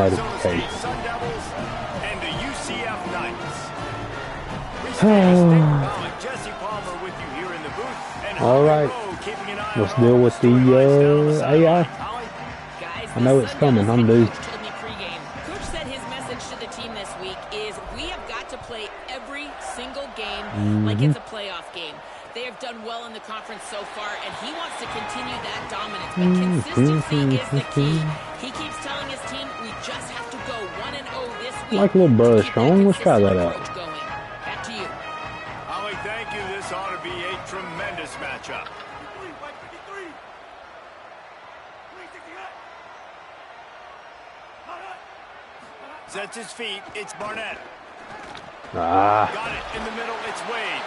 notification. All right, let's deal with the AI. I know it's coming. I'm due. Coach said his message to the team this week is we have got to play every single game like it's a playoff game. They have done well in the conference so far, and he wants to continue that dominance. But consistency is the key. He keeps telling his team, we just have to go 1-0 this week. Like a little Buzz Strong. Let's try that out. Back to you. Holly, thank you. This ought to be a tremendous matchup. Sets his feet. It's Barnett. Got it in the middle. It's Wade.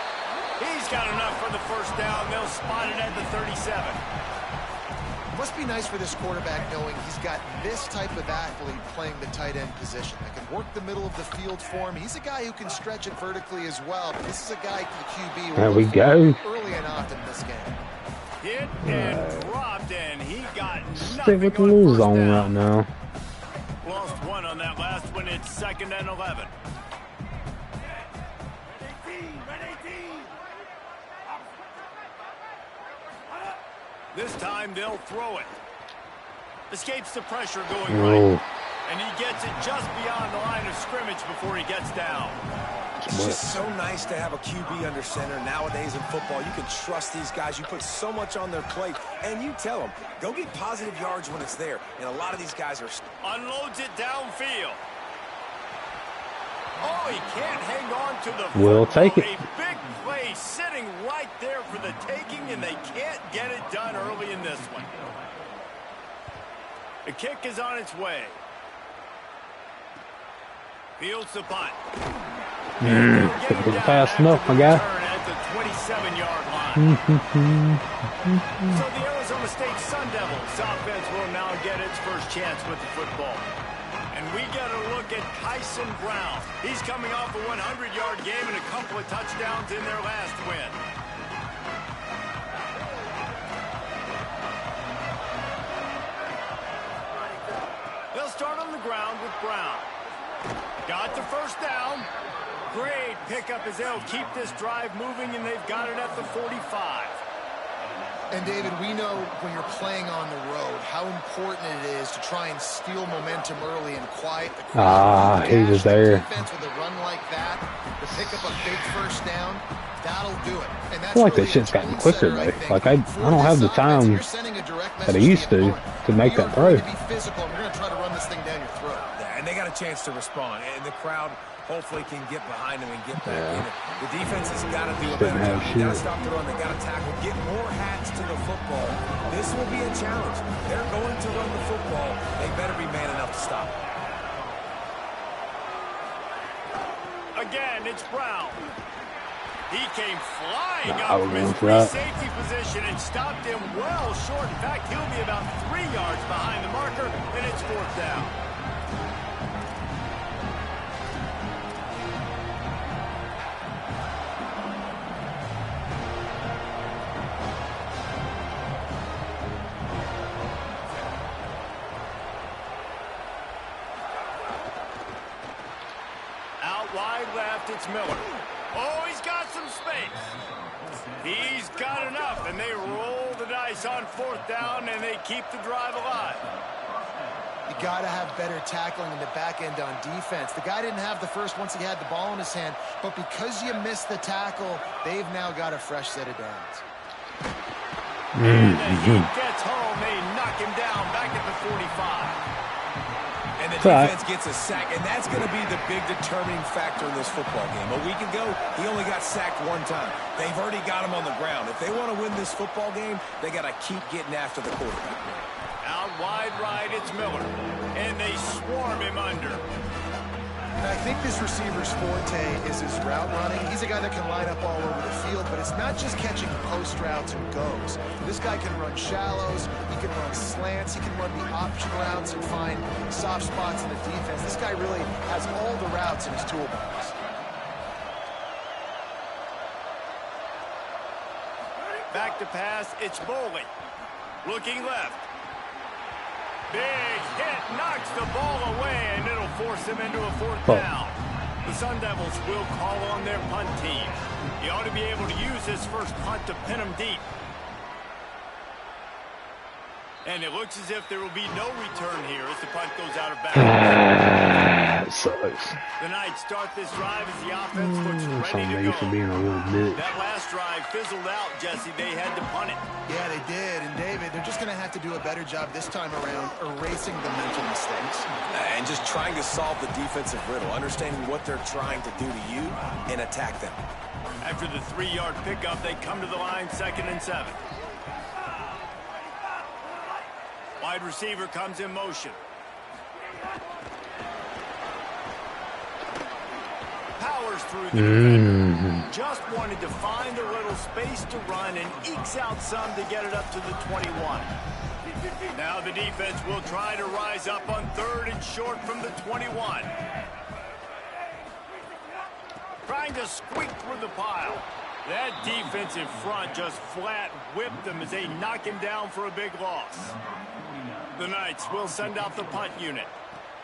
He's got enough for the first down. They'll spot it at the 37. Must be nice for this quarterback knowing he's got this type of athlete playing the tight end position that can work the middle of the field for him. He's a guy who can stretch it vertically as well. But this is a guy the QB there we go. Early and often in this game. Hit and dropped, and he got Stick with the little zone right now. Lost one on that last one. It's 2nd and 11. This time they'll throw it. Escapes the pressure going right. And he gets it just beyond the line of scrimmage before he gets down. It's just so nice to have a QB under center. Nowadays in football, you can trust these guys. You put so much on their plate, and you tell them, go get positive yards when it's there. And a lot of these guys are... Unloads it downfield. Oh, he can't hang on to the... We'll take it. A big play sitting right there for the taking, and they can't get it done early in this one. The kick is on its way. Fields the punt. Couldn't get fast enough, my guy. At the 27-yard line. So the Arizona State Sun Devils offense will now get its first chance with the football. And we get a look at Kyson Brown. He's coming off a 100-yard game and a couple of touchdowns in their last win. They'll start on the ground with Brown. Got the first down. Great pickup as they'll keep this drive moving, and they've got it at the 45. And, David, we know when you're playing on the road how important it is to try and steal momentum early and quiet the crowd. He was there. Defense with a run like that, to pick up a big first down, that'll do it. And that's I feel like that shit's gotten quicker, though. Like, I don't have the time that I used to make that throw. We're going to try to run this thing down your throat. Yeah, and they got a chance to respond. And the crowd hopefully can get behind them and get back in it. The defense has got to do a better job. They got to stop the run. They got to tackle, get more hats to the football. This will be a challenge. They're going to run the football. They better be man enough to stop it. Again, it's Brown. He came flying up from his free safety position and stopped him well short. In fact, he'll be about 3 yards behind the marker, and it's 4th down. Out wide left, it's Miller. Oh, he's got some space. He's got enough, and they roll the dice on 4th down, and they keep the drive alive. You got to have better tackling in the back end on defense. The guy didn't have the first once he had the ball in his hand, but because you missed the tackle, they've now got a fresh set of downs. And the heat gets home. They knock him down back at the 45. And the defense gets a sack, and that's going to be the big determining factor in this football game. A week ago, he only got sacked 1 time. They've already got him on the ground. If they want to win this football game, they got to keep getting after the quarterback. Out wide right, it's Miller. And they swarm him under. And I think this receiver's forte is his route running. He's a guy that can line up all over the field, but it's not just catching post routes and goes. This guy can run shallows, he can run slants, he can run the option routes and find soft spots in the defense. This guy really has all the routes in his toolbox. Back to pass, it's Boley. Looking left. Big hit, knocks the ball away, them into a fourth Fuck. down. The Sun Devils will call on their punt team. You ought to be able to use this first punt to pin them deep. And it looks as if there will be no return here as the punt goes out of bounds. That sucks. The Knights start this drive as the offense looks ready to me for go. being a little bitch. That last drive fizzled out, Jesse. They had to punt it. Yeah, they did. And David, they're just going to have to do a better job this time around erasing the mental mistakes. And just trying to solve the defensive riddle, understanding what they're trying to do to you and attack them. After the 3-yard pickup, they come to the line, 2nd and 7. Wide receiver comes in motion. Powers through the defender. Just wanted to find a little space to run and ekes out some to get it up to the 21. Now the defense will try to rise up on 3rd and short from the 21. Trying to squeak through the pile. That defensive front just flat whipped them as they knock him down for a big loss. The Knights will send out the punt unit.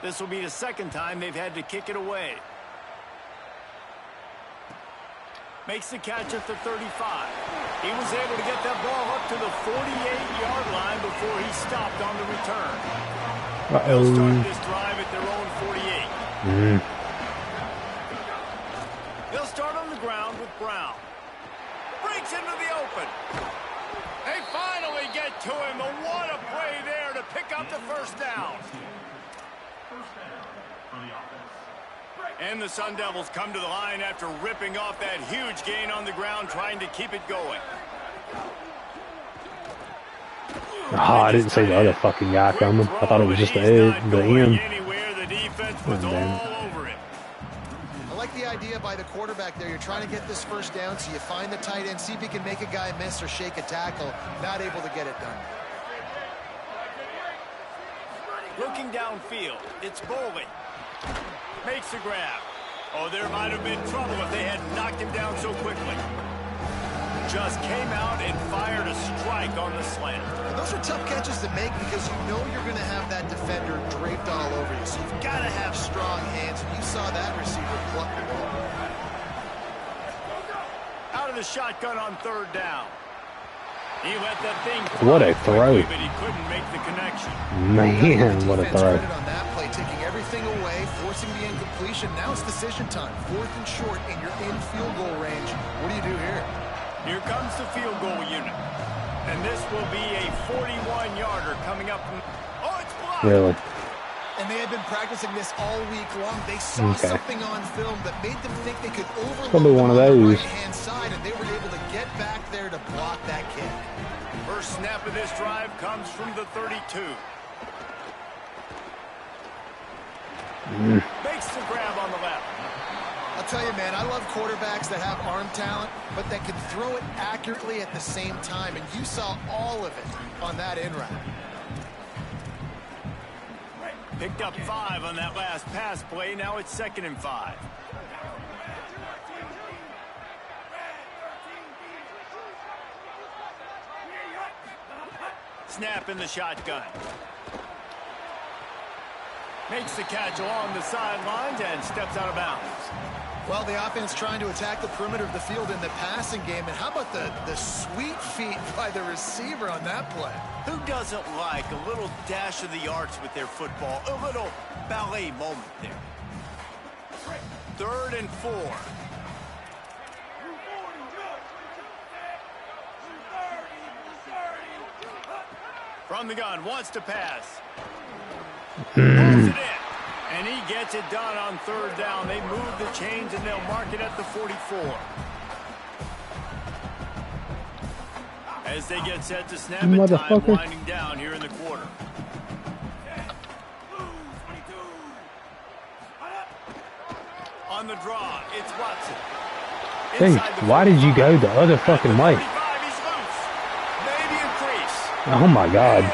This will be the 2nd time they've had to kick it away. Makes the catch at the 35. He was able to get that ball up to the 48-yard line before he stopped on the return. They'll start this drive at their own 48. They'll start on the ground with Brown. Breaks into the open. They finally get to him. And what a play there to pick up the first down. And the Sun Devils come to the line after ripping off that huge gain on the ground, trying to keep it going. Oh, I didn't see the other fucking guy coming. I thought it was just the end. The defense was all over it. I like the idea by the quarterback there. You're trying to get this first down, so you find the tight end, see if he can make a guy miss or shake a tackle. Not able to get it done. Looking downfield, it's Boley. Makes the grab. Oh, there might have been trouble if they had knocked him down so quickly. Just came out and fired a strike on the slant. And those are tough catches to make because you know you're going to have that defender draped all over you. So you've got to have strong hands. And you saw that receiver pluck the ball. Out of the shotgun on 3rd down. He let that thing what a throw. Quickly, but he couldn't make the connection. Man, what a throw. On that play, taking everything away, forcing the incompletion. Now it's decision time. 4th and short, and you're in field goal range. What do you do here? Here comes the field goal unit. And this will be a 41-yarder coming up from... Oh, it's blocked! Really? And they had been practicing this all week long. They saw something on film that made them think they could overload Probably one of those. the right-hand side, and they were able to get back there to block that kick. First snap of this drive comes from the 32. Makes the grab on the left. I'll tell you, man, I love quarterbacks that have arm talent, but that can throw it accurately at the same time, and you saw all of it on that in route. Picked up 5 on that last pass play. Now it's 2nd and 5. Snap in the shotgun. Makes the catch along the sidelines and steps out of bounds. Well, the offense trying to attack the perimeter of the field in the passing game. And how about the sweet feet by the receiver on that play? Who doesn't like a little dash of the arts with their football? A little ballet moment there. 3rd and 4. From the gun, wants to pass. Pulls it in. And he gets it done on 3rd down. They move the chains and they'll mark it at the 44. As they get set to snap it, time winding down here in the quarter. On the draw, it's Watson. Dude, why did you go the other fucking way? Oh my God.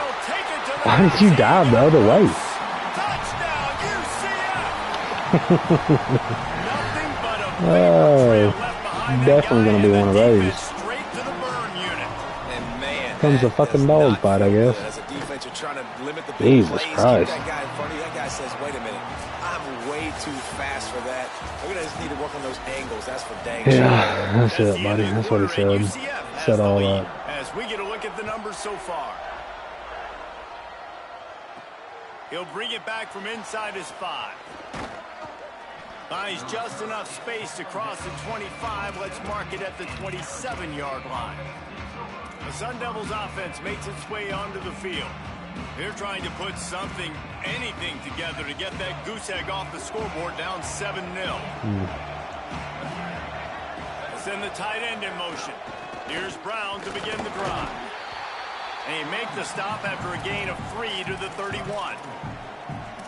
Why did you dive the other way? Oh, definitely going to be one of those. Comes a fucking dog fight, I guess. Jesus Christ. That guy says, wait a minute. I'm way too fast for that. We're going to just need to work on those angles. That's for dang sure. Yeah, that's it, buddy. That's what he said. Set all up. As we get a look at the numbers so far. He'll bring it back from inside his 5. Finds just enough space to cross the 25. Let's mark it at the 27-yard line. The Sun Devils offense makes its way onto the field. They're trying to put something, anything together to get that goose egg off the scoreboard down 7-0. Send the tight end in motion. Here's Brown to begin the drive. And he make the stop after a gain of 3 to the 31.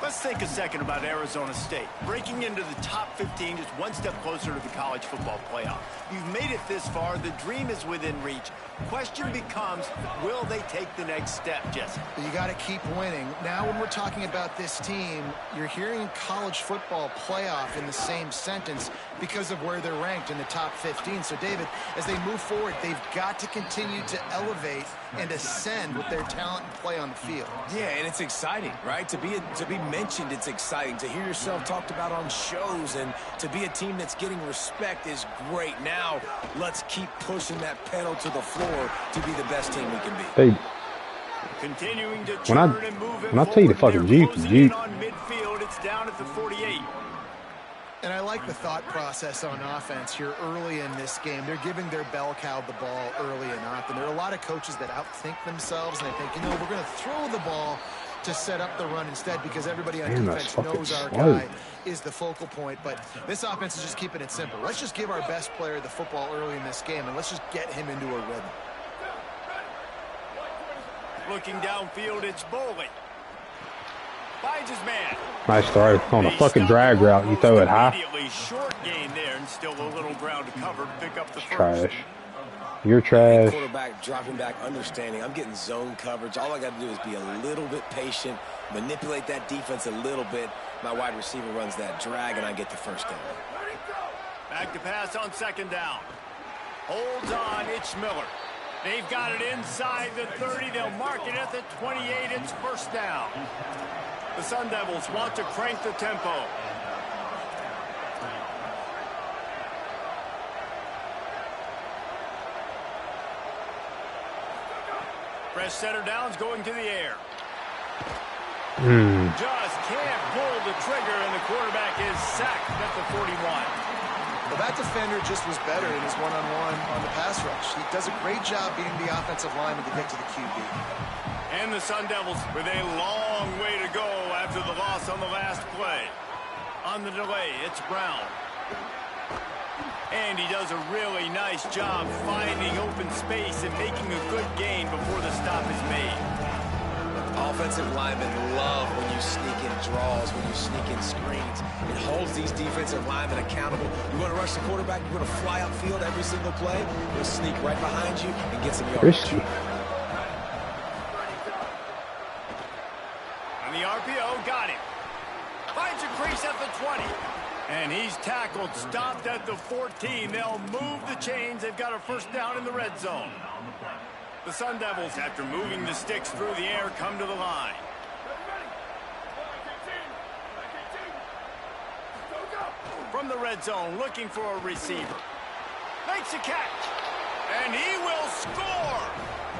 Let's think a second about Arizona State. Breaking into the top 15 is one step closer to the college football playoff. You've made it this far. The dream is within reach. Question becomes, will they take the next step, Jesse? You got to keep winning. Now when we're talking about this team, you're hearing college football playoff in the same sentence because of where they're ranked in the top 15. So, David, as they move forward, they've got to continue to elevate and ascend with their talent and play on the field. Yeah, and it's exciting, right? To be mentioned, it's exciting. To hear yourself talked about on shows and to be a team that's getting respect is great. Now, let's keep pushing that pedal to the floor to be the best team we can be. Hey, Continuing to when I tell you to fucking juke, you juke. On midfield, it's down at the 48. And I like the thought process on offense here early in this game. They're giving their bell cow the ball early and often. There are a lot of coaches that outthink themselves, and they think, you know, we're going to throw the ball to set up the run instead because everybody on defense knows our guy is the focal point. But this offense is just keeping it simple. Let's just give our best player the football early in this game, and let's just get him into a rhythm. Looking downfield, it's Boley. Finds his man. Nice throw on a fucking drag route. You throw it high. Immediately short gain there, and still a little ground to cover to pick up the first. Trash. You're trash. Quarterback dropping back, understanding. I'm getting zone coverage. All I got to do is be a little bit patient, manipulate that defense a little bit. My wide receiver runs that drag, and I get the first down. Back to pass on second down. Holds on, it's Miller. They've got it inside the 30. They'll mark it at the 28. It's first down. The Sun Devils want to crank the tempo. Fresh center downs going to the air. Just can't pull the trigger, and the quarterback is sacked at the 41. Well, that defender just was better in his one-on-one on the pass rush. He does a great job beating the offensive lineman to get to the QB. And the Sun Devils with a long way to go after the loss on the last play. On the delay, it's Brown. And he does a really nice job finding open space and making a good gain before the stop is made. Offensive linemen love when you sneak in draws, when you sneak in screens. It holds these defensive linemen accountable. You want to rush the quarterback, you want to fly upfield every single play, we'll sneak right behind you and get some yards. And the RPO got him. Finds a crease at the 20. And he's tackled, stopped at the 14. They'll move the chains. They've got a first down in the red zone. The Sun Devils, after moving the sticks through the air, come to the line. From the red zone, looking for a receiver. Makes a catch. And he will score.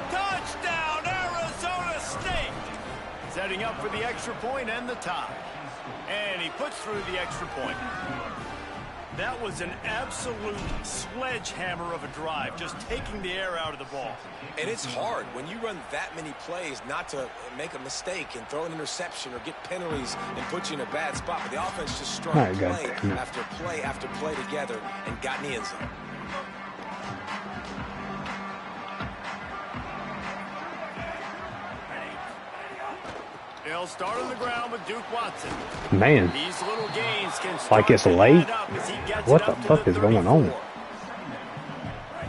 Touchdown, Arizona State. Setting up for the extra point and the tie. And he puts through the extra point. That was an absolute sledgehammer of a drive, just taking the air out of the ball. And it's hard when you run that many plays not to make a mistake and throw an interception or get penalties and put you in a bad spot. But the offense just strung play after play after play together and got in the end zone. They'll start on the ground with Duke Watson. Man, These little gains can like it's late. what the fuck is going on?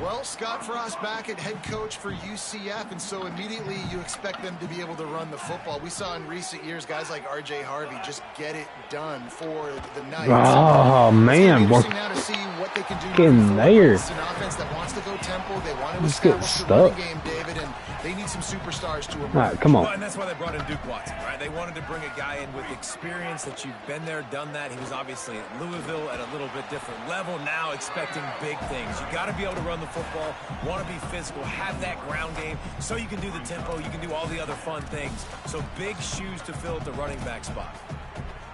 Well, Scott Frost back at head coach for UCF, and so immediately you expect them to be able to run the football. We saw in recent years guys like R.J. Harvey just get it done for the Knights. Oh, man. It's now to see what they can do. Getting there. It's an offense that wants to go tempo. They want to Just get establish the running stuck. game, David, and they need some superstars to emerge. All right, come on. Well, and that's why they brought in Duke Watson, right? They wanted to bring a guy in with experience that you've been there, done that. He was obviously at Louisville at a little bit different level. Now expecting big things. You got to be able to run the football, want to be physical, have that ground game, so you can do the tempo, you can do all the other fun things. So big shoes to fill at the running back spot.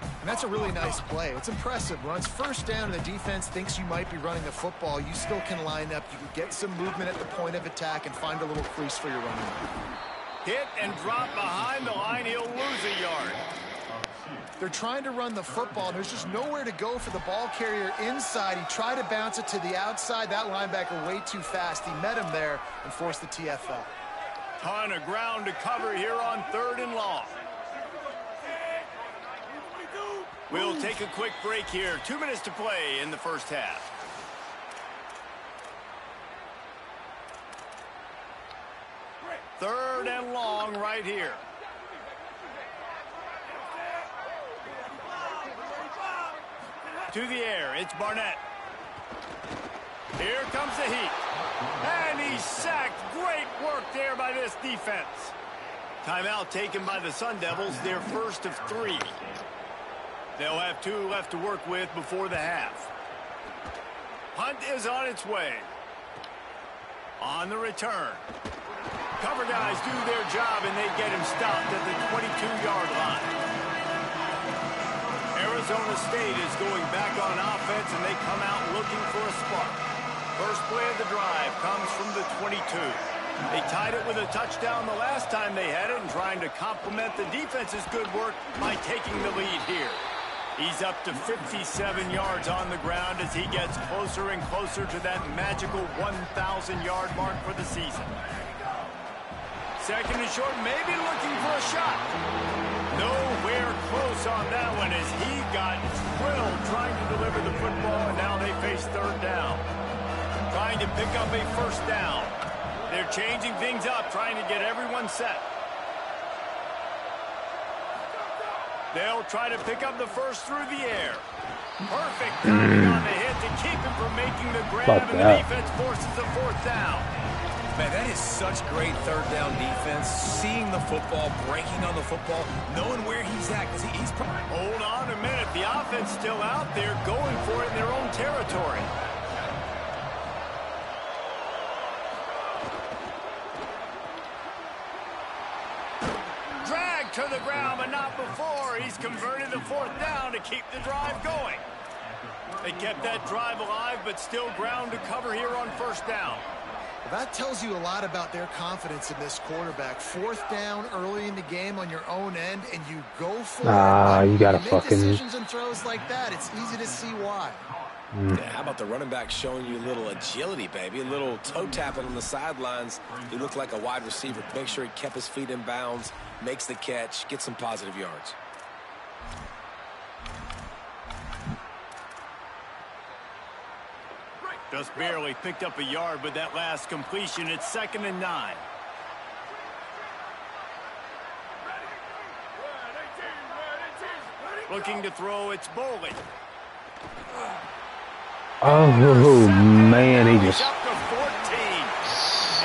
And that's a really nice play. It's impressive. When it's first down and the defense thinks you might be running the football, you still can line up. You can get some movement at the point of attack and find a little crease for your running back. Hit and drop behind the line. He'll lose a yard. They're trying to run the football, and there's just nowhere to go for the ball carrier inside. He tried to bounce it to the outside. That linebacker way too fast. He met him there and forced the TFL. Ton of ground to cover here on 3rd and long. We'll take a quick break here. 2 minutes to play in the first half. Third and long right here. To the air, it's Barnett. Here comes the heat. And he's sacked. Great work there by this defense. Timeout taken by the Sun Devils, their first of 3. They'll have 2 left to work with before the half. Hunt is on its way. On the return. Cover guys do their job, and they get him stopped at the 22-yard line. Arizona State is going back on offense, and they come out looking for a spark. First play of the drive comes from the 22. They tied it with a touchdown the last time they had it, and trying to complement the defense's good work by taking the lead here. He's up to 57 yards on the ground as he gets closer and closer to that magical 1,000-yard mark for the season. Second and short, maybe looking for a shot. Nowhere close on that one as he got drilled trying to deliver the football, and now they face 3rd down. Trying to pick up a first down. They're changing things up, trying to get everyone set. They'll try to pick up the first through the air. Perfect timing on the hit to keep him from making the grab, and the defense forces a 4th down. Man, that is such great 3rd down defense. Seeing the football, breaking on the football, knowing where he's at. Because he's probably... Hold on a minute. The offense still out there going for it in their own territory. Drag to the ground, but not before. He's converted the 4th down to keep the drive going. They kept that drive alive, but still ground to cover here on 1st down. Well, that tells you a lot about their confidence in this quarterback. 4th down early in the game on your own end, and you go for it. You gotta make fucking decisions and throws like that. It's easy to see why. Yeah, how about the running back showing you a little agility, baby? A little toe tapping on the sidelines. He looked like a wide receiver. Make sure he kept his feet in bounds, makes the catch, gets some positive yards. Just barely picked up a yard with that last completion. It's 2nd and 9. Looking to throw, it's Bowling. Oh, man, he just Up to 14.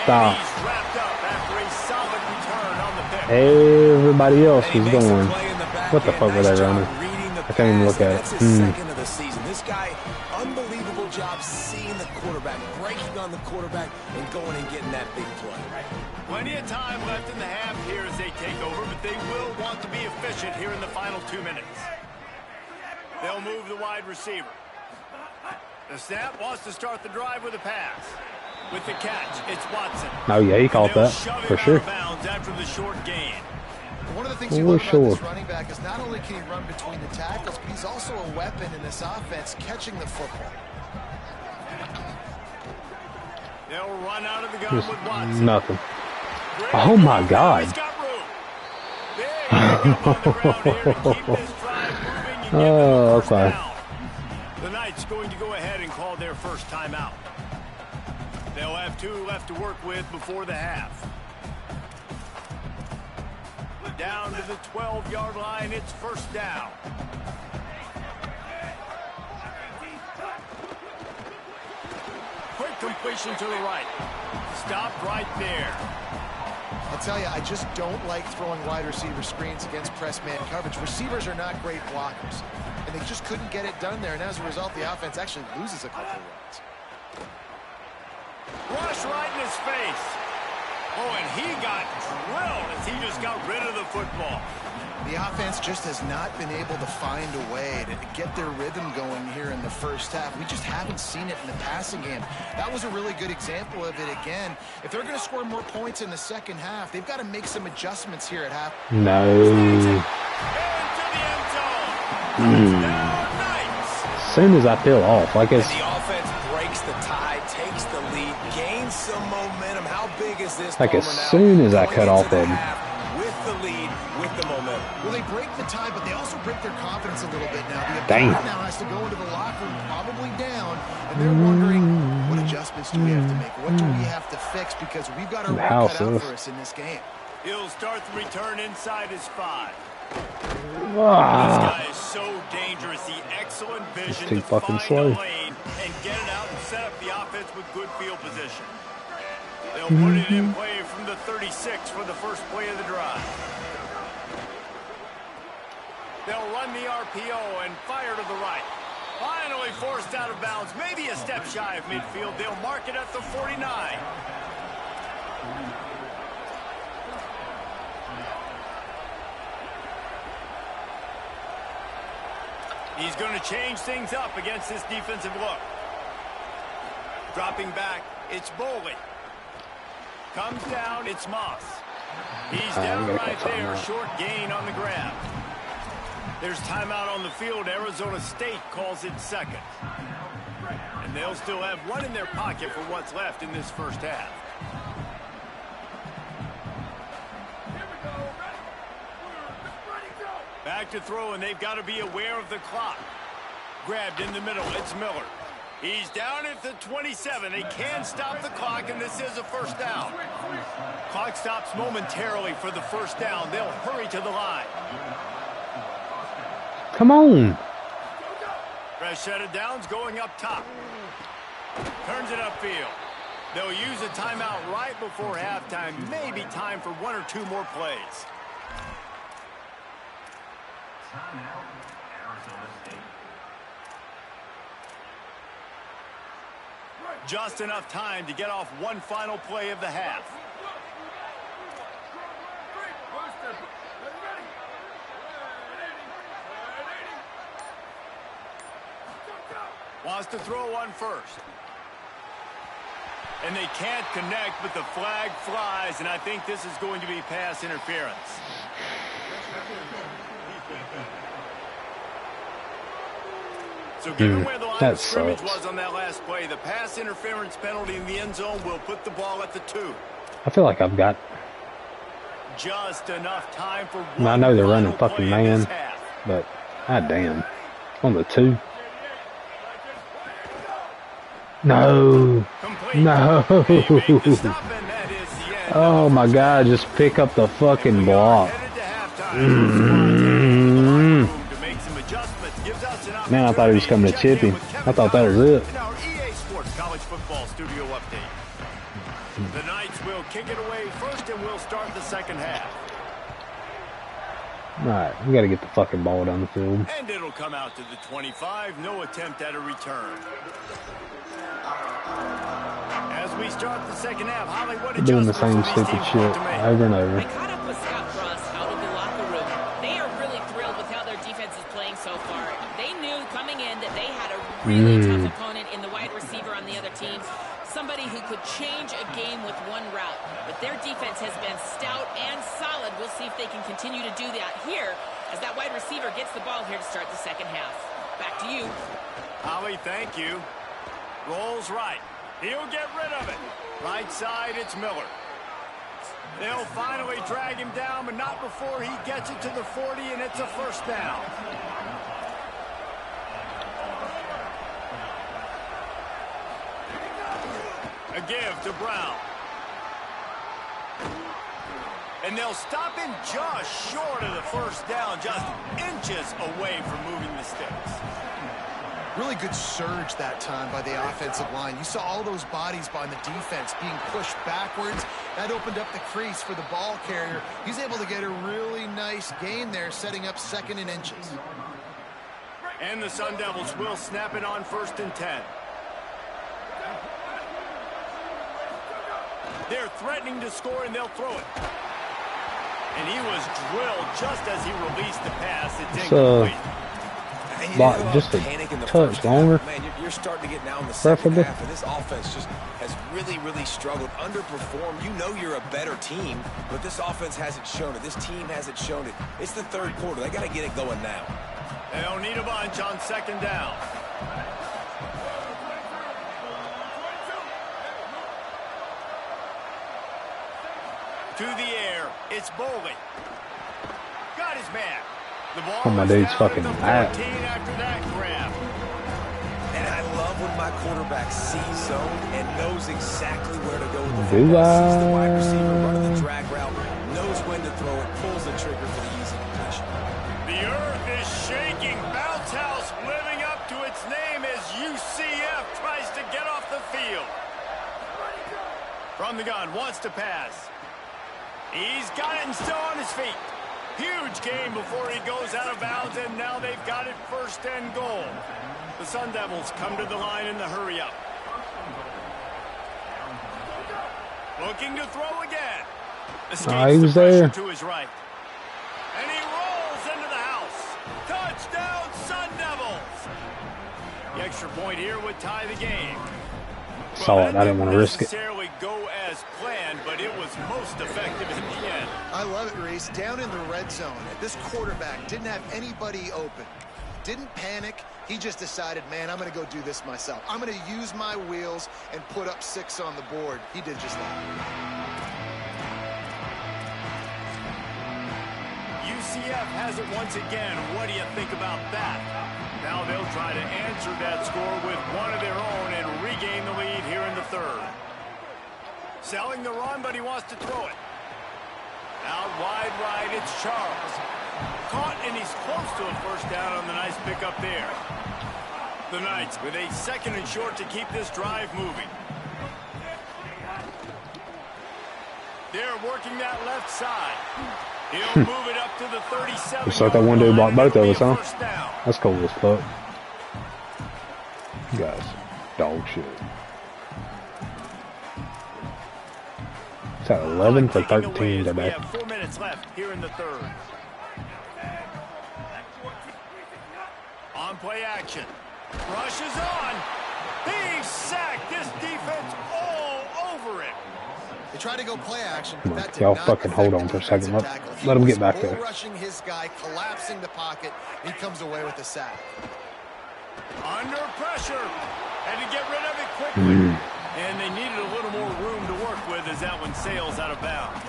stopped. And he's wrapped up after a solid return on the pick. Everybody else And he was makes a going. play in the back What the end. fuck were Nice they job running? reading the I can't even pass, look at and it. That's his 2nd of the season. This guy, unbelievable job seeing the quarterback, breaking on the quarterback, and going and getting that big play. Plenty of time left in the half here as they take over, but they will want to be efficient here in the final 2 minutes. They'll move the wide receiver. The snap wants to start the drive with a pass. With the catch, it's Watson. Oh, yeah, he caught that, for sure. Bounds after the short gain. One of the things you love about this running back is not only can he run between the tackles, but he's also a weapon in this offense, catching the football. They'll run out of the gun with Watson. Nothing. Oh, my God. He's got room. Big pickup on the ground here to keep this drive moving. You give them a first down. The Knights going to go ahead and call their first timeout. They'll have 2 left to work with before the half. Down to the 12-yard line, it's first down. Quick completion to the right. Stopped right there. I'll tell you, I just don't like throwing wide receiver screens against press man coverage. Receivers are not great blockers, and they just couldn't get it done there, and as a result, the offense actually loses a couple of runs. Rush right in his face. Oh, and he got drilled as he just got rid of the football. The offense just has not been able to find a way to get their rhythm going here in the first half. We just haven't seen it in the passing game. That was a really good example of it again. If they're going to score more points in the second half, they've got to make some adjustments here at half. No. As soon as I peel off, like it's... And the offense breaks the tie, takes the lead, gains some momentum. How big is this? Like as soon as I cut off them. With the lead, with the momentum. Well, they break the tie, but they also break their confidence a little bit now. The Dang. opponent now has to go into the locker room, probably down, and they're wondering, what adjustments do we have to make? What do we have to fix? Because we've got our work cut out for us in this game. He'll start the return inside his 5. This Ah. guy is so dangerous. The excellent vision too to fucking find slow. a lane and get it out and set up the offense with good field position. They'll put it in play from the 36 for the first play of the drive. They'll run the RPO and fire to the right. Finally forced out of bounds, maybe a step shy of midfield. They'll mark it at the 49. He's going to change things up against this defensive look. Dropping back, it's Boley. Comes down, it's Moss. He's down right there, short gain on the grab. There's timeout on the field. Arizona State calls it second. And they'll still have 1 in their pocket for what's left in this first half. Back to throw, and they've got to be aware of the clock. Grabbed in the middle, it's Miller. He's down at the 27. They can stop the clock, and this is a first down. Clock stops momentarily for the first down. They'll hurry to the line. Come on. Fresh set of downs going up top. Turns it upfield. They'll use a timeout right before halftime. Maybe time for 1 or 2 more plays. Just enough time to get off one final play of the half. Wants to throw one first. And they can't connect, but the flag flies, and I think this is going to be pass interference. So given where the line of scrimmage was on that last play, the pass interference penalty in the end zone will put the ball at the 2. I feel like I've got... Just enough time for one. I know they're running fucking man, but god damn. On the 2. No. No. Oh my god, just pick up the fucking block. Man, I thought he was coming to chip him. I thought that was it. College football studio update. The Knights will kick it away first, and we'll start the second half. Alright, we gotta get the fucking ball down the field. And it'll come out to the 25. No attempt at a return. As we start the second half, Holly, what adjustments doing the same stupid shit over and over. I caught up with Scott Frost out of the locker room. They are really thrilled with how their defense is playing so far. They knew coming in that they had a really tough opponent in the wide receiver on the other team. Somebody who could change a game with one route. But their defense has been stout and solid. We'll see if they can continue to do that here as that wide receiver gets the ball here to start the second half. Back to you. Holly, thank you. Rolls right. He'll get rid of it. Right side, it's Miller. They'll finally drag him down, but not before he gets it to the 40, and it's a first down. give to Brown. And they'll stop him just short of the first down, just inches away from moving the sticks. Really good surge that time by the offensive line. You saw all those bodies by the defense being pushed backwards. That opened up the crease for the ball carrier. He's able to get a really nice gain there, setting up 2nd and inches. And the Sun Devils will snap it on 1st and 10. They're threatening to score, and they'll throw it. And he was drilled just as he released the pass. It's incomplete. But just a touch longer. Man, you're starting to get now in the second half, and this offense just has really struggled, underperformed. You know you're a better team, but this offense hasn't shown it. This team hasn't shown it. It's the 3rd quarter. They got to get it going now. They don't need a bunch on 2nd down. To the air, it's Boley. Got his man. The ball Oh, my dude's fucking mad. After that grab. And I love when my quarterback sees zone and knows exactly where to go with the Do football. Sees the wide I? receiver running the drag route, knows when to throw it, pulls the trigger for the easy completion. The earth is shaking. Bounce House living up to its name as UCF tries to get off the field. From the gun, wants to pass. He's got it and still on his feet. Huge game before he goes out of bounds, and now they've got it 1st and goal. The Sun Devils come to the line in the hurry-up. Looking to throw again. He was there. To his right. And he rolls into the house. Touchdown, Sun Devils. The extra point here would tie the game. Saw it. I didn't want to risk it. Necessarily go as planned, but it was most effective in the end. I love it, Reese. Down in the red zone, this quarterback didn't have anybody open. Didn't panic. He just decided, man, I'm going to go do this myself. I'm going to use my wheels and put up 6 on the board. He did just that. UCF has it once again. What do you think about that? Now they'll try to answer that score with one of their own and regain the lead here in the 3rd. Selling the run, but he wants to throw it. Out wide right, it's Charles. Caught, and he's close to a 1st down on the nice pickup there. The Knights with a 2nd and short to keep this drive moving. They're working that left side. He'll move it up to the 37. Looks like that one dude blocked both of us, huh? That's cool as fuck. You guys, dog shit. It's at 11 for 13 today. We have 4 minutes left here in the 3rd. On play action. Rushes on. He's sacked. This defense all over it. They tried to go play action, but that did Y'all not fucking hold on for a second. Let him get back there. Rushing his guy, collapsing the pocket. He comes away with the sack. Under pressure. Had to get rid of it quickly. And they needed a little more room to work with as that one sails out of bounds.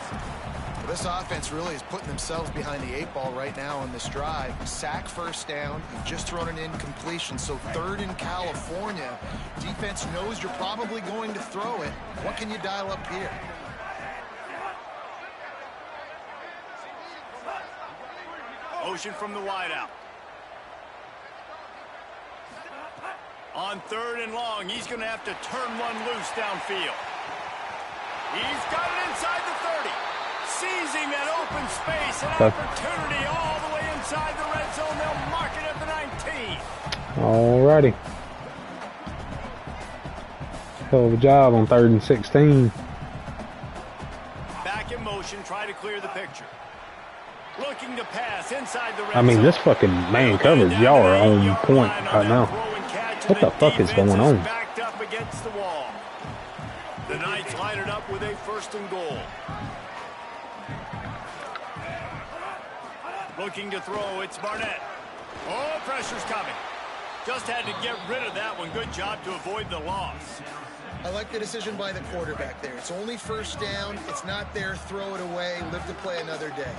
Well, this offense really is putting themselves behind the 8 ball right now on this drive. Sack, 1st down. You've just thrown an incompletion, so 3rd in California. Defense knows you're probably going to throw it. What can you dial up here? Motion from the wideout. On 3rd and long, he's going to have to turn one loose downfield. He's got it inside the 30. Seizing that open space, an opportunity all the way inside the red zone. They'll mark it at the 19. Alrighty. Hell of a job on 3rd and 16. Back in motion, try to clear the picture. Looking to pass inside the red I mean, zone. this fucking man coverage, y'all are on point right now. What the fuck is going on? Backed up against the wall. The Knights line it up with a 1st and goal. Looking to throw, it's Barnett. Oh, pressure's coming. Just had to get rid of that one. Good job to avoid the loss. I like the decision by the quarterback there. It's only 1st down. It's not there. Throw it away. Live to play another day.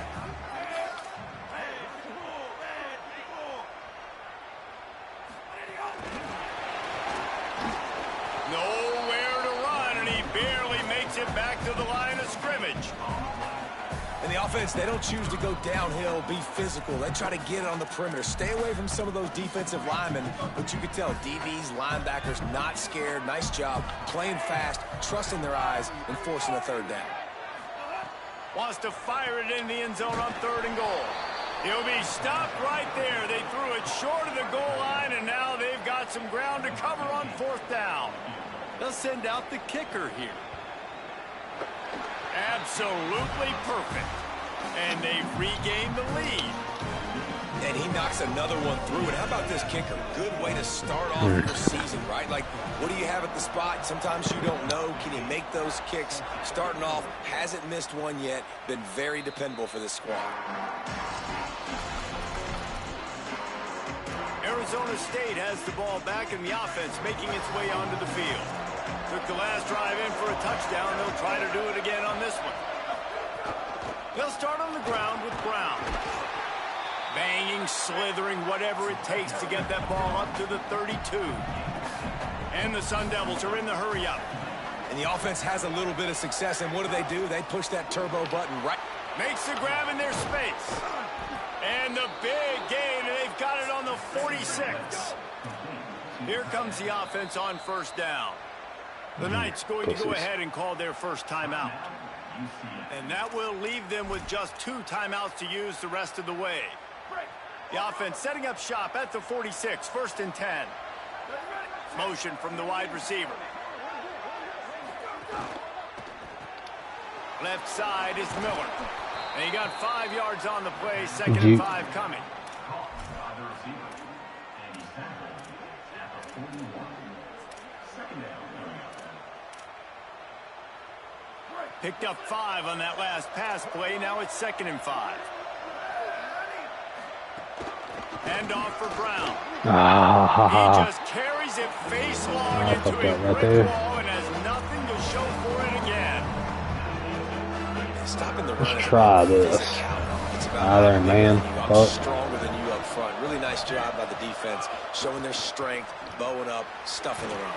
Nowhere to run, and he back to the line of scrimmage. And the offense, they don't choose to go downhill, be physical. They try to get it on the perimeter. Stay away from some of those defensive linemen, but you can tell DBs, linebackers, not scared. Nice job playing fast, trusting their eyes, and forcing a third down. Wants to fire it in the end zone on 3rd and goal. He'll be stopped right there. They threw it short of the goal line, and now they've got some ground to cover on 4th down. They'll send out the kicker here. Absolutely perfect. And they've regained the lead. And he knocks another one through. And how about this kicker? Good way to start off your season, right? Like, what do you have at the spot? Sometimes you don't know. Can he make those kicks? Starting off, hasn't missed one yet. Been very dependable for this squad. Arizona State has the ball back in the offense, making its way onto the field. Took the last drive in for a touchdown. They'll try to do it again on this one. They'll start on the ground with Brown. Banging, slithering, whatever it takes to get that ball up to the 32. And the Sun Devils are in the hurry-up. And the offense has a little bit of success, and what do? They push that turbo button right. Makes the grab in their space. And the big gain, and they've got it on the 46. Here comes the offense on 1st down. The Knights going to go ahead and call their first timeout. And that will leave them with just 2 timeouts to use the rest of the way. The offense setting up shop at the 46, 1st and 10. Motion from the wide receiver. Left side is Miller. And he got 5 yards on the play, 2nd and 5 coming. Picked up 5 on that last pass play. Now it's 2nd and 5. Hand off for Brown. He just carries it face long into a brick wall and has nothing to show for it again. Stopping the run. Let's try this. Out there, man. Stronger than you up front. Really nice job by the defense, showing their strength, bowing up, stuffing the run.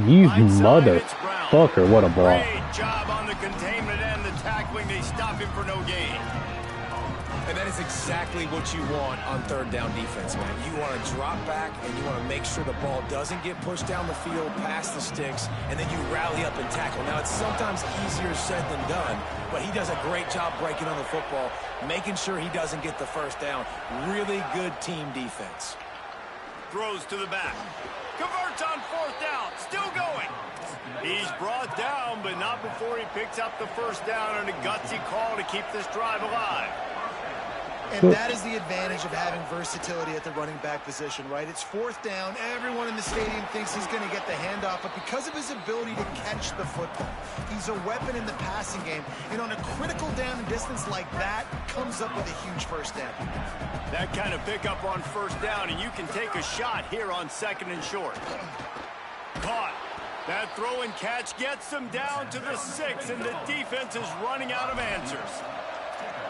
You motherfucker, what a block. Great job on the containment and the tackling. They stop him for no gain. And that is exactly what you want on 3rd down defense, man. You want to drop back, and you want to make sure the ball doesn't get pushed down the field past the sticks, and then you rally up and tackle. Now, it's sometimes easier said than done, but he does a great job breaking on the football, making sure he doesn't get the 1st down. Really good team defense. Throws to the back. Converts on 4th down. Still going. He's brought down, but not before he picks up the 1st down and a gutsy call to keep this drive alive. And that is the advantage of having versatility at the running back position, right? It's 4th down. Everyone in the stadium thinks he's going to get the handoff, but because of his ability to catch the football, he's a weapon in the passing game. And on a critical down and distance like that, comes up with a huge 1st down. That kind of pickup on 1st down, and you can take a shot here on 2nd and short. Caught. That throw and catch gets them down to the 6, and the defense is running out of answers.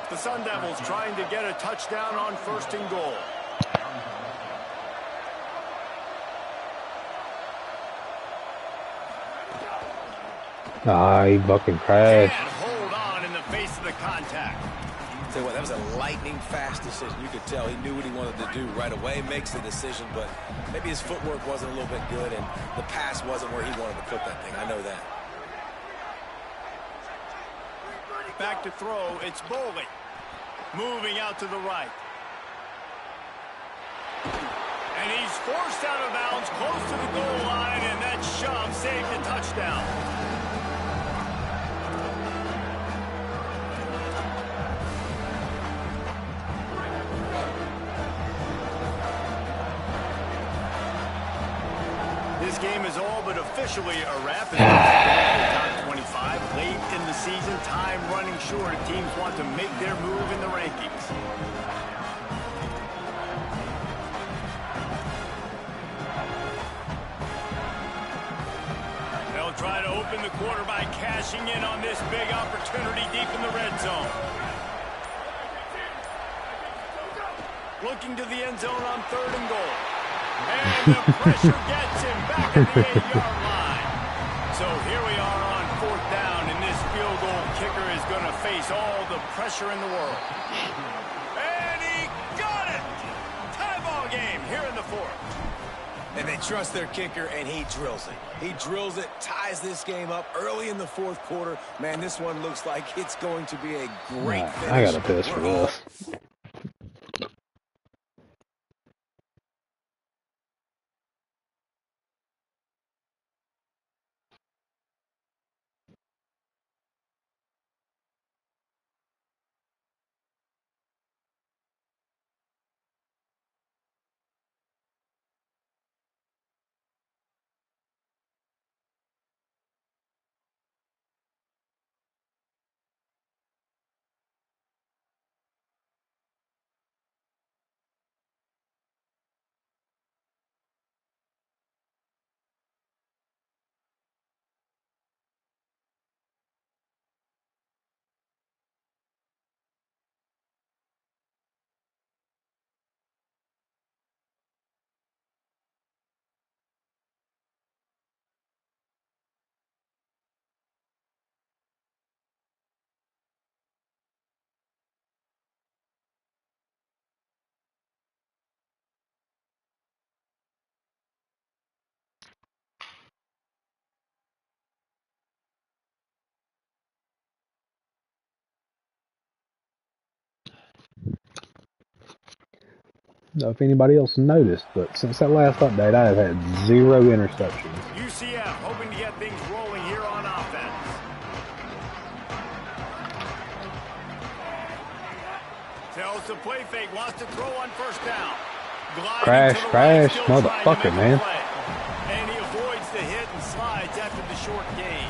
The Sun Devils trying to get a touchdown on 1st and goal. He fucking crashed. Can't hold on in the face of the contact. Tell you what, that was a lightning fast decision. You could tell he knew what he wanted to do right away, makes the decision, but maybe his footwork wasn't a little bit good, and the pass wasn't where he wanted to put that thing. I know that. Back to throw, it's Boley. Moving out to the right. And he's forced out of bounds close to the goal line, and that shove saved a touchdown. This game is all but officially a wrap. Top 25 late in the season, time running short. Teams want to make their move in the rankings. They'll try to open the quarter by cashing in on this big opportunity deep in the red zone. Looking to the end zone on 3rd and goal. And the pressure gets him back at the 8-yard line. So here we are on 4th down in this pressure in the world. And he got it! Tie ball game here in the fourth. And they trust their kicker, and he drills it. He drills it, ties this game up early in the fourth quarter. Man, this one looks like it's going to be a great finish. I gotta piss for this. I don't know if anybody else noticed, but since that last update, I have had 0 interceptions. UCF hoping to get things rolling here on offense. Tells the play fake, wants to throw on first down. Crash, motherfucker, man. And he avoids the hit and slides after the short gain.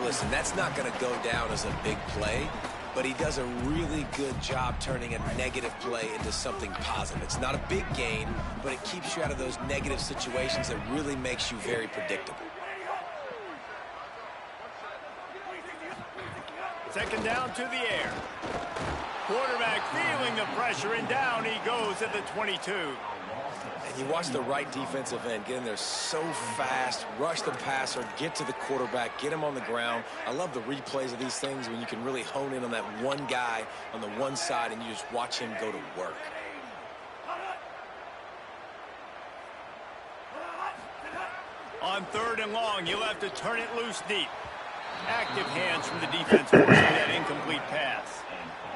Listen, that's not going to go down as a big play, but he does a really good job turning a negative play into something positive. It's not a big gain, but it keeps you out of those negative situations that really makes you very predictable. Second down to the air. Quarterback feeling the pressure, and down he goes at the 22. And you watch the right defensive end get in there so fast, rush the passer, get to the quarterback, get him on the ground. I love the replays of these things when you can really hone in on that one guy on the one side and you just watch him go to work. On third and long, you'll have to turn it loose deep. Active hands from the defense forcing that incomplete pass.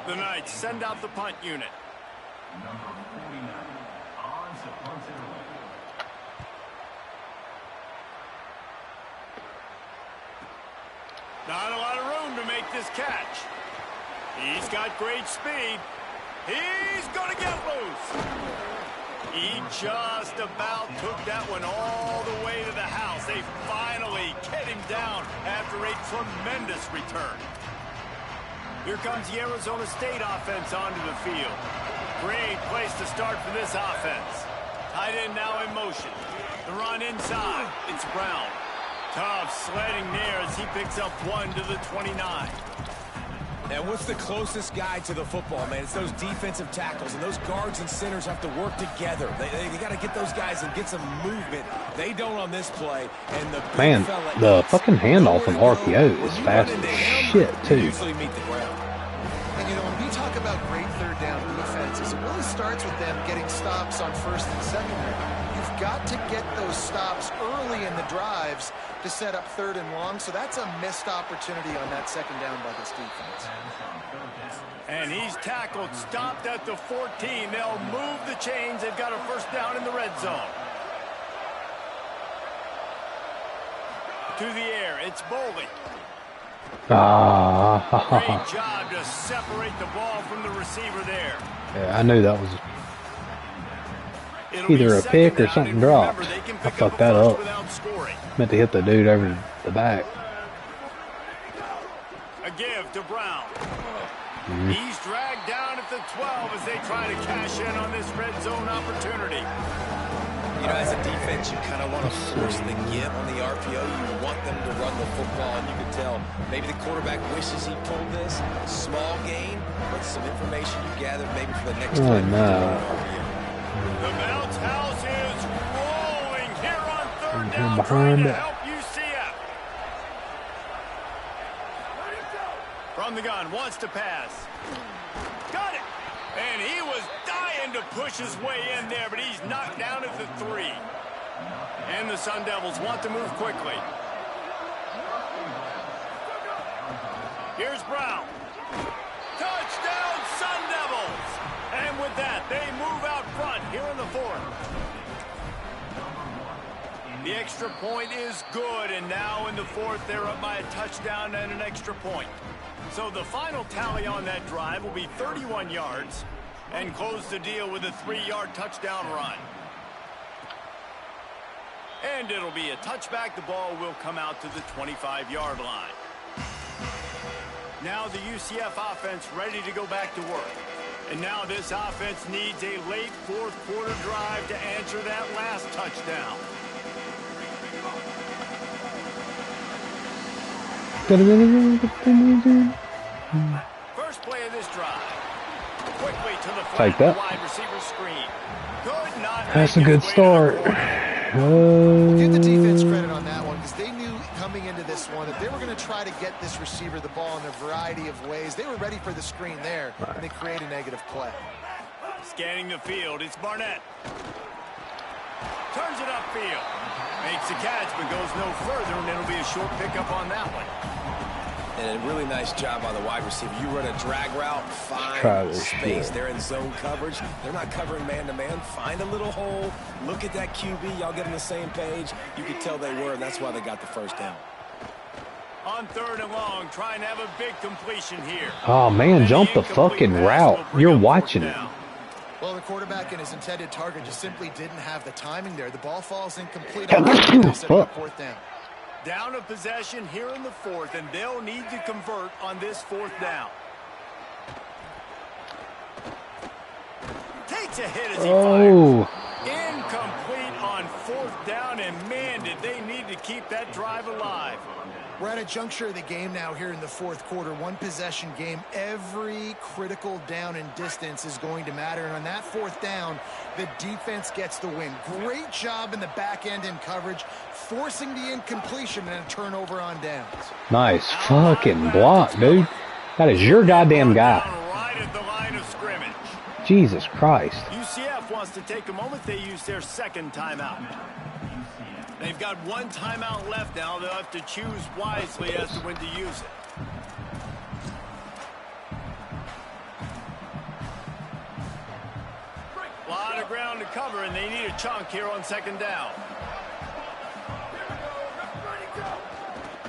The Knights send out the punt unit. Not a lot of room to make this catch. He's got great speed. He's going to get loose. He just about took that one all the way to the house. They finally get him down after a tremendous return. Here comes the Arizona State offense onto the field. Great place to start for this offense. Tight end now in motion. The run inside. It's Brown. Tough sledding there as he picks up 1 to the 29. And what's the closest guy to the football, man? It's those defensive tackles, and those guards and centers have to work together. They got to get those guys and get some movement. They don't on this play. And the fucking handoff from RPO is fast as shit, too. Usually meet the ground. And, you know, when we talk about great third down defenses, it really starts with them getting stops on first and second down. You've got to get those stops early in the drives to set up third and long, so that's a missed opportunity on that second down by this defense. And he's tackled, stopped at the 14. They'll move the chains. They've got a first down in the red zone. To the air, it's Boley. Great job to separate the ball from the receiver there. Yeah, I knew that was either a pick or something dropped. I fucked that up. Meant to hit the dude over the back. A give to Brown. He's dragged down at the 12 as they try to cash in on this red zone opportunity. You know, as a defense, you kind of want to force the give on the RPO. You want them to run the football, and you can tell maybe the quarterback wishes he pulled this. Small gain, but some information you gathered maybe for the next time. The bounce house is rolling here on third down, trying to help UCF. From the gun, wants to pass. Got it! And he was dying to push his way in there, but he's knocked down at the 3. And the Sun Devils want to move quickly. Here's Brown. Touchdown, Sun Devils! And with that, they move out front here in the 4th. The extra point is good, and now in the 4th, they're up by a touchdown and an extra point. So the final tally on that drive will be 31 yards and close the deal with a 3-yard touchdown run. And it'll be a touchback. The ball will come out to the 25-yard line. Now the UCF offense ready to go back to work. And now this offense needs a late 4th quarter drive to answer that last touchdown. First play of this drive. Quickly to the Take that. wide receiver screen. Could not That's a make good his way start. Give the defense credit on that one because they knew coming into this one that they were going to try to get this receiver the ball in a variety of ways. They were ready for the screen there, and they create a negative play. Scanning the field, it's Barnett. Turns it upfield. Makes the catch, but goes no further, and it'll be a short pickup on that one. And a really nice job by the wide receiver. You run a drag route, find space. They're in zone coverage. They're not covering man-to-man. Find a little hole. Look at that QB. Y'all get on the same page. You could tell they were, and that's why they got the first down. On 3rd and long, trying to have a big completion here. Oh, man, jump the fucking route. You're watching it. Well, the quarterback and his intended target just simply didn't have the timing there. The ball falls incomplete on 4th down. Down a possession here in the 4th, and they'll need to convert on this 4th down. Takes a hit as he fires. Incomplete on 4th down, and man, did they need to keep that drive alive. We're at a juncture of the game now here in the 4th quarter. One possession game. Every critical down and distance is going to matter. And on that 4th down, the defense gets the win. Great job in the back end in coverage, forcing the incompletion and a turnover on downs. Nice fucking block, dude. That is your goddamn guy. Right at the line of scrimmage. Jesus Christ. UCF wants to take a moment. They use their 2nd timeout. They've got 1 timeout left now. They'll have to choose wisely as to when to use it. A lot of ground to cover, and they need a chunk here on 2nd down.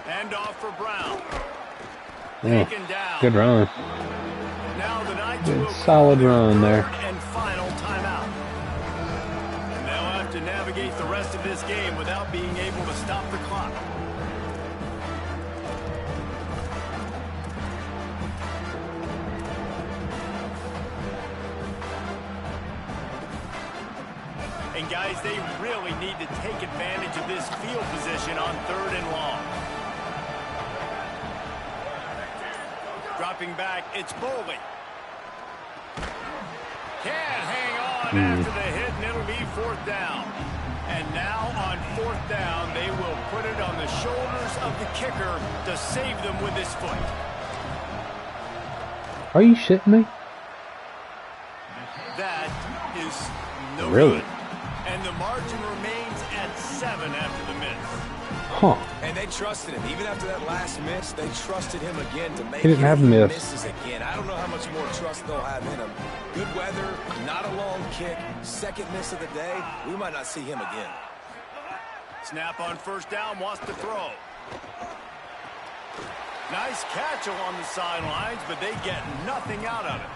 Hand off for Brown. Taken down. Good run. Now the Knights Good will solid run there. and final timeout. And they'll have to navigate the rest of this game without being able to stop the clock. And guys, they really need to take advantage of this field position on 3rd and long. Dropping back, it's Boley. Can't hang on after the hit, and it'll be 4th down. And now on 4th down, they will put it on the shoulders of the kicker to save them with his foot. Are you shitting me? That is no Really? good. And the margin remains at 7 after the miss. Huh. And they trusted him. Even after that last miss, they trusted him again to make He didn't have miss. misses again. I don't know how much more trust they'll have in him. Good weather, not a long kick, 2nd miss of the day. We might not see him again. Snap on 1st down, wants to throw. Nice catch along the sidelines, but they get nothing out of it.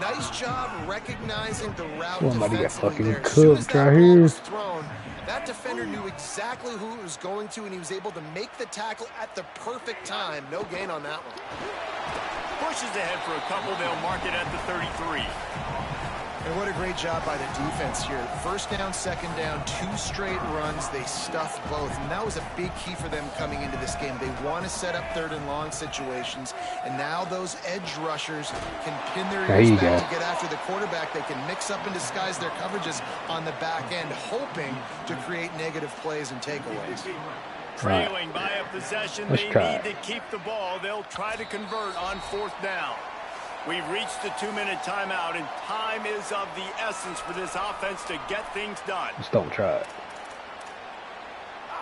Nice job recognizing the route Somebody got defensively fucking there. As soon as cooked that right ball here. was thrown, that defender knew exactly who it was going to, and he was able to make the tackle at the perfect time. No gain on that one. Pushes ahead for a couple. They'll mark it at the 33. And what a great job by the defense here. 1st down, 2nd down, 2 straight runs. They stuffed both, and that was a big key for them coming into this game. They want to set up 3rd and long situations, and now those edge rushers can pin their ears back to get after the quarterback. They can mix up and disguise their coverages on the back end, hoping to create negative plays and takeaways. Trailing by a possession, Let's they try. need to keep the ball. They'll try to convert on 4th down. We've reached the 2-minute timeout, and time is of the essence for this offense to get things done. Just don't try it.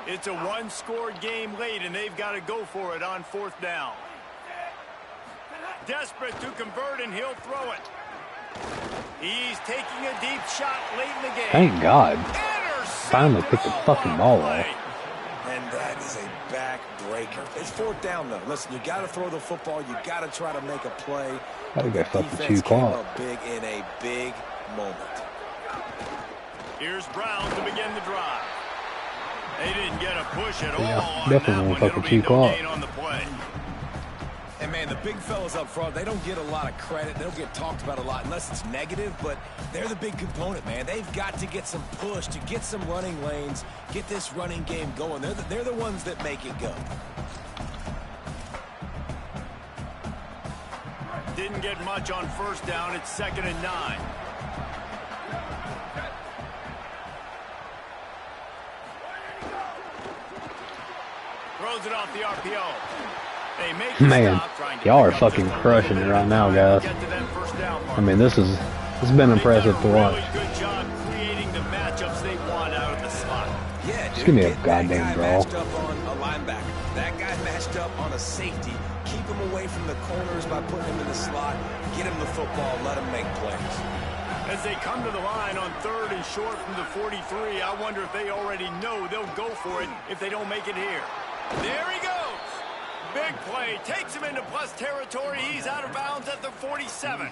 It's a one-score game late, and they've got to go for it on 4th down. Desperate to convert, and he'll throw it. He's taking a deep shot late in the game. Thank God. Intercept. Finally picked the fucking ball up. And that is a back-breaker. It's 4th down, though. Listen, you got to throw the football. You got to try to make a play. Gotta go fucking Defense 2 came o'clock. up big in a big moment. Here's Brown to begin the drive. They didn't get a push at Yeah, all on definitely that won't one. fucking It'll be 2 o'clock. gain on the play. And, man, the big fellas up front, they don't get a lot of credit. They don't get talked about a lot unless it's negative, but they're the big component, man. They've got to get some push, to get some running lanes, get this running game going. They're the ones that make it go. Didn't get much on 1st down. It's 2nd and 9. Throws it off the RPO. They make the Man, stop, trying to y'all are pick up fucking just a crushing little it right bit now, of guys. time to get to that 1st down mark. I mean, it's been impressive to watch. Really good job creating the matchups they want out of the slot. Yeah, Just dude, give me a get that goddamn guy draw. matched up on a linebacker. That guy matched up on a safety. Keep him away from the corners by putting him in the slot. Get him the football. Let him make plays. As they come to the line on 3rd and short from the 43, I wonder if they already know they'll go for it if they don't make it here. There he goes. Big play. Takes him into plus territory. He's out of bounds at the 47.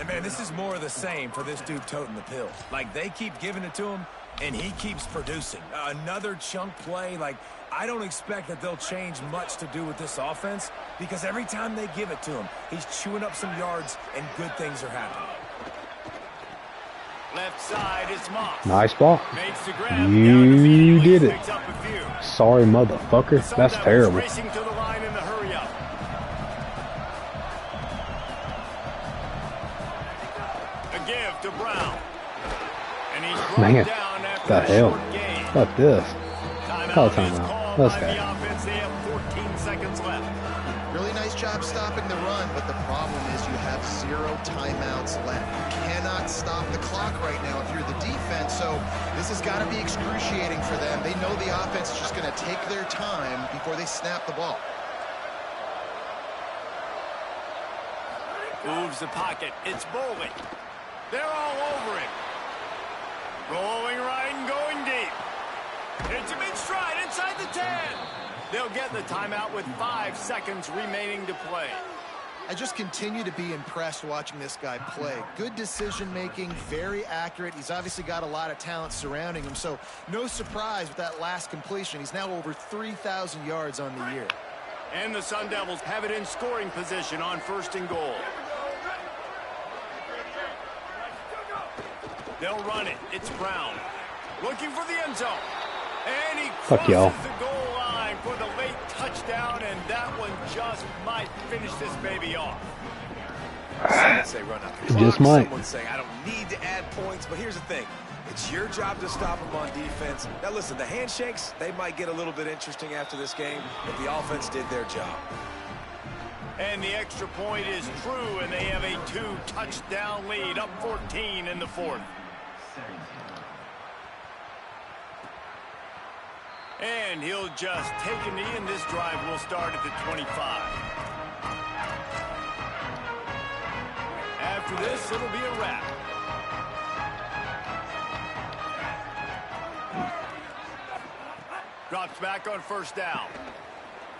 And, man, this is more of the same for this dude toting the pill. Like, they keep giving it to him, and he keeps producing. Another chunk play. Like, I don't expect that they'll change much to do with this offense because every time they give it to him, he's chewing up some yards, and good things are happening. Left side is Moss. Nice block. Makes the grab. You did it. Picks up a few. Sorry, motherfucker. Sun That's Devils terrible. Racing to the line in the hurry up. A give to Brown. And he's brought Man, down after the a hell? short gain. Fuck this. Call Timeout is timeout. called Let's by go. the offense. They have 14 seconds left. Really nice job stopping the run, but the problem is you have 0 timeouts left. You cannot stop the clock right now if you're the defense, so this has got to be excruciating for them. They know the offense is just going to take their time before they snap the ball. Moves the pocket. It's Boley. They're all over him. Rolling right and going deep. Hits him in stride inside the 10. They'll get the timeout with 5 seconds remaining to play. I just continue to be impressed watching this guy play. Good decision-making, very accurate. He's obviously got a lot of talent surrounding him, so no surprise with that last completion. He's now over 3,000 yards on the year. And the Sun Devils have it in scoring position on 1st and goal. They'll run it. It's Brown. Looking for the end zone. And he Fuck y'all. crosses the goal line for the late touchdown, and that one just might finish this baby off. Some would say run out the It clock. just might. Some would say I don't need to add points, but here's the thing. It's your job to stop them on defense. Now, listen, the handshakes, they might get a little bit interesting after this game, but the offense did their job. And the extra point is true, and they have a 2-touchdown lead, up 14 in the 4th. And he'll just take a knee, and this drive will start at the 25. After this, it'll be a wrap. Drops back on 1st down.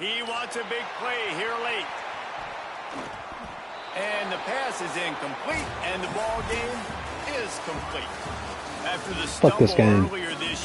He wants a big play here late. And the pass is incomplete, and the ball game is complete. After the Fuck this stumble game. earlier this year.